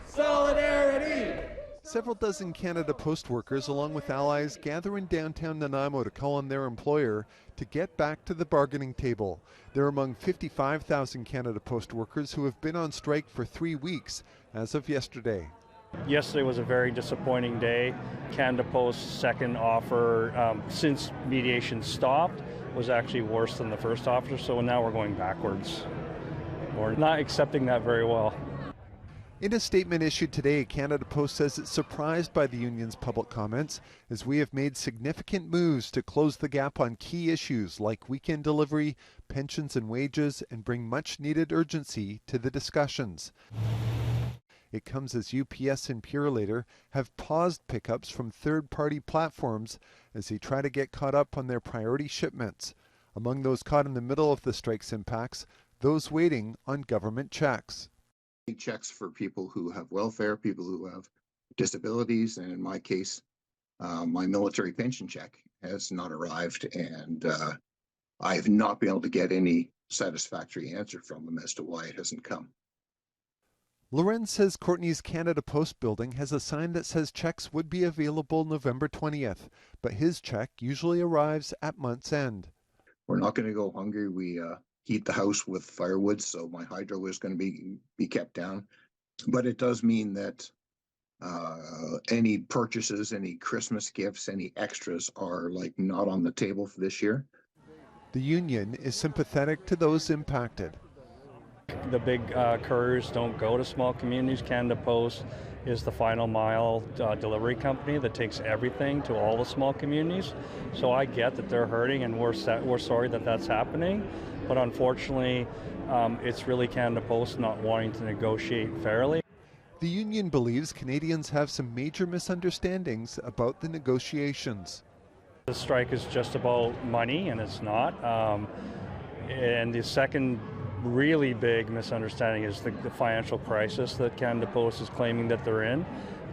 solidarity. Several dozen Canada Post workers, along with allies, gather in downtown Nanaimo to call on their employer to get back to the bargaining table. They're among 55,000 Canada Post workers who have been on strike for 3 weeks as of yesterday. Yesterday was a very disappointing day. Canada Post's second offer, since mediation stopped, was actually worse than the first offer, so now we're going backwards. We're not accepting that very well. In a statement issued today, Canada Post says it's surprised by the union's public comments, as we have made significant moves to close the gap on key issues like weekend delivery, pensions and wages, and bring much needed urgency to the discussions. It comes as UPS and Purolator have paused pickups from third-party platforms as they try to get caught up on their priority shipments. Among those caught in the middle of the strike's impacts, those waiting on government checks. Checks for people who have welfare, people who have disabilities, and in my case, my military pension check has not arrived, and I have not been able to get any satisfactory answer from them as to why it hasn't come. Lorenz says Courtney's Canada Post building has a sign that says checks would be available November 20th, but his check usually arrives at month's end. We're not going to go hungry. We heat the house with firewood, so my hydro is going to be kept down. But it does mean that any purchases, any Christmas gifts, any extras are not on the table for this year. The union is sympathetic to those impacted. The big couriers don't go to small communities. Canada Post is the final mile delivery company that takes everything to all the small communities. So I get that they're hurting, and we're sorry that that's happening. But unfortunately, it's really Canada Post not wanting to negotiate fairly. The union believes Canadians have some major misunderstandings about the negotiations. The strike is just about money, and it's not. And the second really big misunderstanding is the financial crisis that Canada Post is claiming that they're in.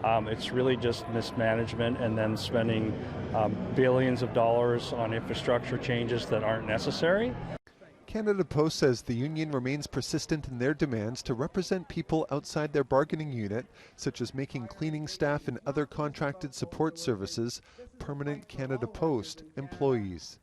It's really just mismanagement and then spending billions of dollars on infrastructure changes that aren't necessary. Canada Post says the union remains persistent in their demands to represent people outside their bargaining unit, such as making cleaning staff and other contracted support services permanent Canada Post employees.